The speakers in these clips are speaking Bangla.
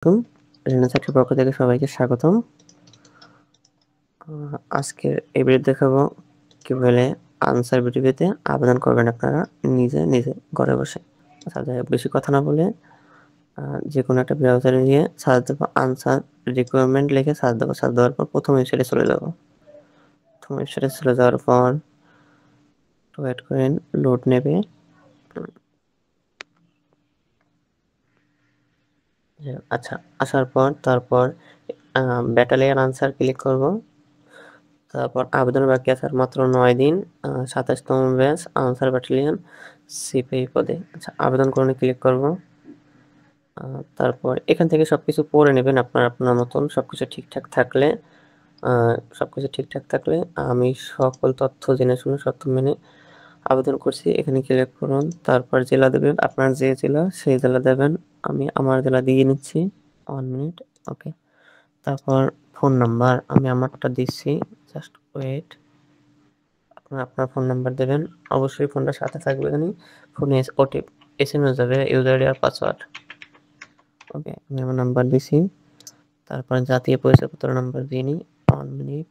রেনা চাকরির পক্ষ থেকে সবাইকে স্বাগতম। আজকের এই ভিডিও দেখাবো কিভাবে আনসার ভিডিওতে আবেদন করবেন আপনারা নিজে ঘরে বসে। আচ্ছা, যাই হোক, বেশি কথা না বলে যে কোনো একটা ব্রাউজারে গিয়ে সার্চ দেবো, আনসার রিকোয়ারমেন্ট লিখে সার্চ দেবো। সার্চ দেওয়ার পর প্রথম ওয়েবসাইটে চলে যাবো। প্রথম ওয়েবসাইটে চলে যাওয়ার পর ওয়েট করেন, লোড নেবে। আচ্ছা, আসার পর তারপর ব্যাটালিয়ন আনসার ক্লিক করব। তারপর আবেদন বাকি আছে আর মাত্র 9 দিন। 27তম ব্যাচ আনসার ব্যাটালিয়ন সিপাহি পদে। আচ্ছা, আবেদন করণে ক্লিক করব। তারপর এখান থেকে সবকিছু পড়ে নেবেন আপনার মতন। সবকিছু ঠিকঠাক থাকলে আমি সকল তথ্য জেনে শুনে শর্ত মেনে আবেদন করছি এখানে ক্লিক করুন। তারপর জেলা দেবেন, আপনার যে জেলা সেই জেলা দেবেন। আমি আমার জেলা দিয়ে নিচ্ছি। 1 মিনিট। ওকে। তারপর ফোন নাম্বার আমি আমারটা দিচ্ছি। Just wait. আপনার ফোন নাম্বার দেবেন। অবশ্যই ফোনটা সাথে থাকবে। ফোনে ওটিপি এসএমএস যাবে, ইউজার আইডি আর পাসওয়ার্ড। ওকে, আমি আমার নাম্বার দিছি। তারপর জাতীয় পরিচয়পত্র নাম্বার দিয়ে নিই। 1 মিনিট।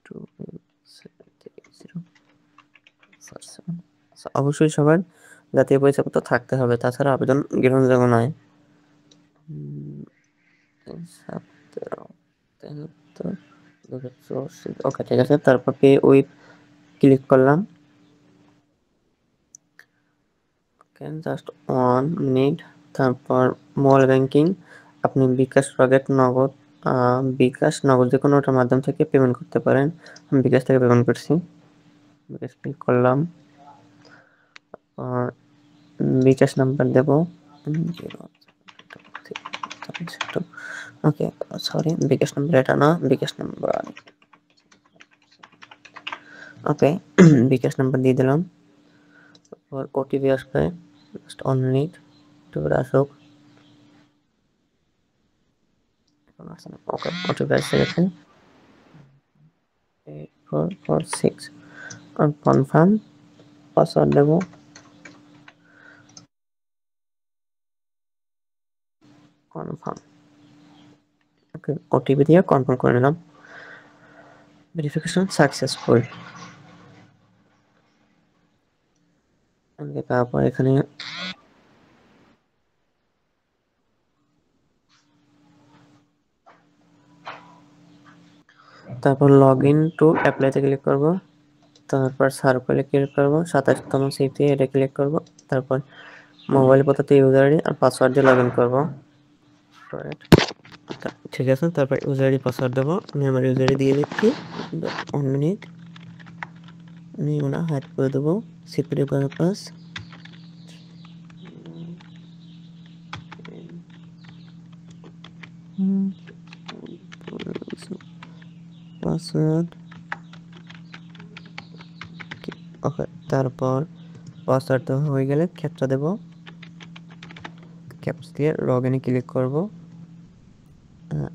2730447। অবশ্যই সবার জাতীয় পরিচয়পত্র থাকতে হবে, তাছাড়া আবেদন গ্রহণযোগ্য নয়। 17 ওকে, ঠিক আছে। তারপর পে উইথ ক্লিক করলাম। Just 1 minute. তারপর মোবাইল ব্যাংকিং আপনি বিকাশ, রকেট, নগদ, বিকাশ, নগদ যে কোনোটার মাধ্যম থেকে পেমেন্ট করতে পারেন। আমি বিকাশ থেকে পেমেন্ট করছি। বিকাশ ক্লিক করলাম। বিকাশ নাম্বার দেব। ওকে, সরি, বিকাশ নাম্বার এটা না, বিকাশ নাম্বার। ওকে, বিকাশ নাম্বার দিয়ে দিলাম। তারপর ওটিপি আসবে। জাস্ট 1 মিনিট, একটু করে আসুক। ওকে, ওটিপি এসে গেছে। 8446 কনফার্ম। পাসওয়ার্ড দেব। কনফার্ম। ওকে, ওটিপি দিয়ে কনফার্ম করে নিলাম। Verification successful. তারপর এখানে লগ ইন টু অ্যাপ্লাইতে ক্লিক করব। তারপর সার্কেলে ক্লিক করব। 27তম সিটে এটা ক্লিক করব। তারপর মোবাইল পদ্ধতি ইউজার আইডি আর পাসওয়ার্ড দিয়ে লগ ইন করবো। ঠিক আছে। তারপর ইউজার আইডি পাসওয়ার্ড দেবো। আমি আমার ইউজার আইডি দিয়ে দিচ্ছি। 1 মিনিট। আমি ওটা হাইড করে দেবো সিকিউরিটি পারপাস। পাসওয়ার্ড। ওকে, তারপর পাসওয়ার্ড দেওয়া হয়ে গেলে ক্যাপচা দেব। ক্যাপচা দিয়ে লগ ইনে ক্লিক করব।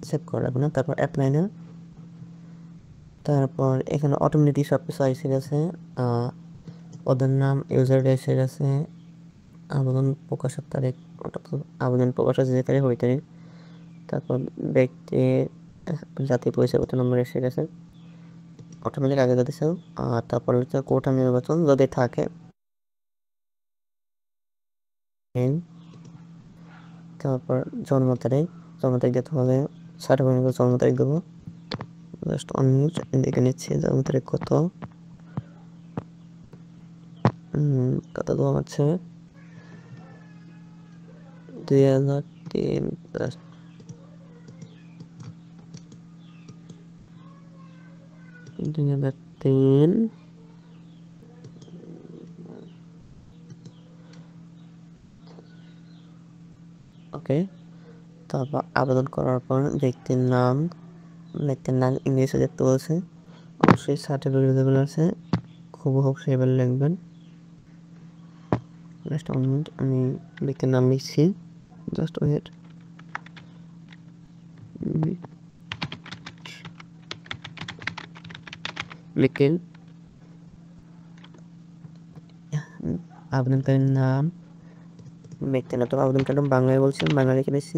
সেভ করা লাগবে না। তারপর অ্যাপ্লাই না। তারপর এখানে অটোমেটিক সব কিছু এসে গেছে। ওদের নাম, ইউজার আইডি এসে গেছে। আবেদন প্রকাশের তারিখ, ওটা তো আবেদন প্রকাশের যে তারিখ ওই তারিখ। তারপর ব্যক্তির জাতীয় পরিচয়পত্র নম্বর এসে গেছে অটোমেটিক আগে দিয়েছে। আর তারপর হচ্ছে কোটা নির্বাচন যদি থাকে। তারপর জন্ম তারিখ দিতে হবে। সার্টিফিকেট জন্ম তারিখ দেবো। জাস্ট অনমিউট দেখে নিচ্ছি জন্ম তারিখ কত দেওয়া হচ্ছে 2003। 2003। ওকে, তারপর আবেদন করার পর ব্যক্তির নাম ইংলিশে দেখতে বলছে। অবশ্যই সার্টিফিকেট যেগুলো আছে হুবহু সেভাবে লিখবেন। জাস্ট 1 মিনিট, আমি ব্যক্তির নাম লিখছি। Just wait. লিখেন আবেদনকারীর নাম, ব্যক্তি না, তো আবেদনকারী বাংলায় বলছেন, বাংলা লিখে দিচ্ছি।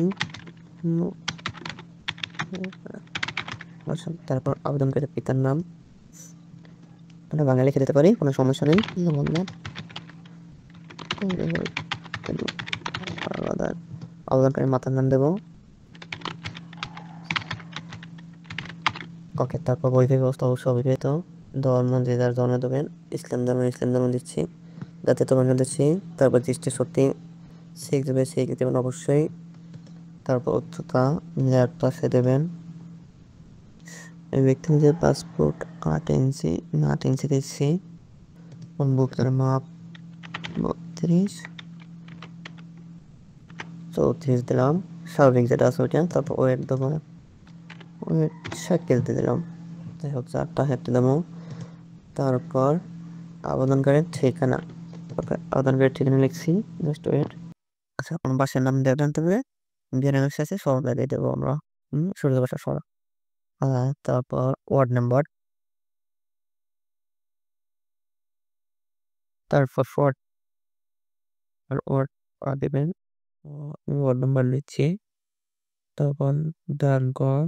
আচ্ছা, তারপর আবেদনকারীর পিতার নাম আমরা বাংলা লিখে দিতে পারি, কোনো সমস্যা নেই। আবেদনকারীর মাতার নাম দেবো। ওকে, তারপর বৈবাহিক অবস্থা অবশ্যই অবিবাহিত। ধর্ম যে যার ধর্ম দেবেন, ইসলাম ধর্ম দিচ্ছি, জাতীয়তা বাংলা দিচ্ছি। তারপর দৃষ্টি শক্তি শিখ দেবে, শিখ দেবেন অবশ্যই। তারপর উচ্চতা 1 দেবেন। এই ব্যক্তির যে পাসপোর্ট 8 ইঞ্চি, 8 ইঞ্চি দিচ্ছি। বুকের মাপ 32, 34 দিলাম, স্বাভাবিক যেটা আছে ওইটা। তারপর ওয়েট দেবো, ওয়েট 60 দিলাম। যাই হোক, 4টা হেঁটে দেবো। তারপর আবেদনকারীর ঠিকানা, আবেদনকারীর ঠিকানা লিখছি, জাস্ট ওয়েট। আচ্ছা, আমার বাসার নাম দেওয়া জানতে হবে, বিয়ানের শেষে সরলা দিয়ে দেবো আমরা, সূর্য বাসা সরা। তারপর ওয়ার্ড নাম্বার, তারপর ওয়ার্ড দেবেন। ওয়ার্ড নাম্বার লিখছি। তারপর ডাকঘর,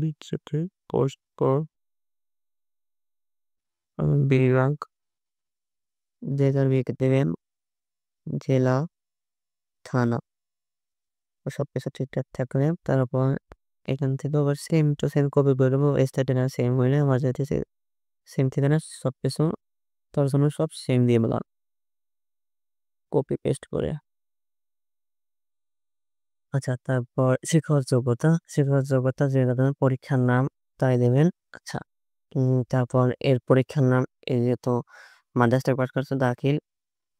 লিখছে পোস্ট কোড, বিভাগ যে যার বিভাগে দেবেন, জেলা, থানা, সবকিছু ঠিকঠাক থাকলে তারপর এখান থেকে আবার সেম টু সেম কপি করে দেবো। স্টেটের সেম হইলে আমার যাতে সেম ঠিকানা সবকিছু তার জন্য সব সেম দিয়ে দিলাম, কপি পেস্ট করে। আচ্ছা, তারপর শিক্ষাগত যোগ্যতা যে ধরনের পরীক্ষার নাম তাই দেবেন। আচ্ছা, তারপর এর পরীক্ষার নাম, এই যে তো মাদ্রাসা পাস করছে, দাখিল,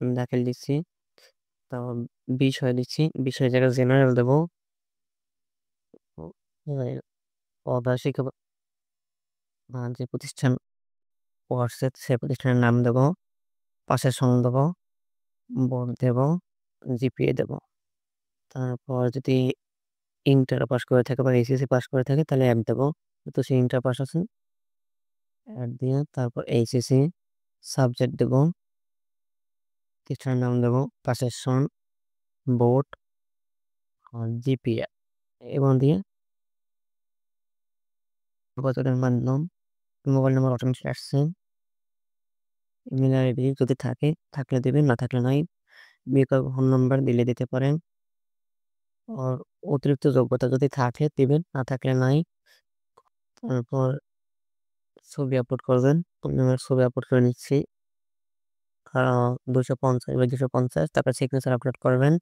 দাখিল দিচ্ছি। তারপর বিষয় দিচ্ছি, বিষয় জায়গায় জেনারেল দেবো। শিক্ষা যে প্রতিষ্ঠান পড়ছে সে প্রতিষ্ঠানের নাম দেবো, পাশের সং দেবো, বোর্ড দেবো, জিপিএ দেবো। তারপর যদি ইন্টার পাস করে থাকে বা এইচএসসি পাস করে থাকে তাহলে 1 দেবো, তো সে ইন্টার পাস আছে, 1 দিয়ে। তারপর এইচএসসি সাবজেক্ট দেবো, প্রতিষ্ঠানের নাম দেবো, পাশের সন, বোর্ড, জিপিএ এবং দিয়ে বছরের মাধ্যম, মোবাইল নাম্বার অটোমেটিক আসছে, ইমেল আইডি যদি থাকে থাকলে দেবেন, না থাকলে নাই। বিকল্প ফোন নাম্বার দিলে দিতে পারেন। আর অতিরিক্ত যোগ্যতা যদি থাকে দিবেন, না থাকলে নাই। তারপর ছবি আপলোড করবেন, ছবি আপলোড করে নিচ্ছি 250 তারপর সিগনেচার আপলোড করবেন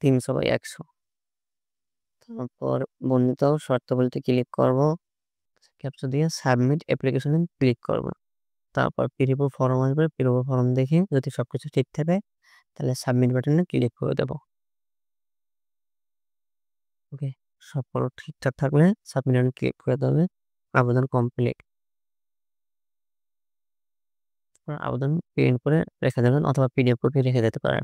300/100। তারপর বর্ণিত শর্তাবলীতে ক্লিক করব, ক্যাপচা দিয়ে সাবমিট অ্যাপ্লিকেশনে ক্লিক করব। তারপর পিডিএফ ফর্ম আসবে, পিডিএফ ফর্ম দেখে যদি সবকিছু ঠিক থাকে তাহলে সাবমিট বাটনে ক্লিক করে দেব। ওকে, সব ঠিকঠাক থাকলে সাবমিট বাটনে ক্লিক করে দেবে, আবেদন কমপ্লিট। আবেদন প্রিন্ট করে রেখে দেবেন অথবা পিডিএফ কপি রেখে দিতে পারেন।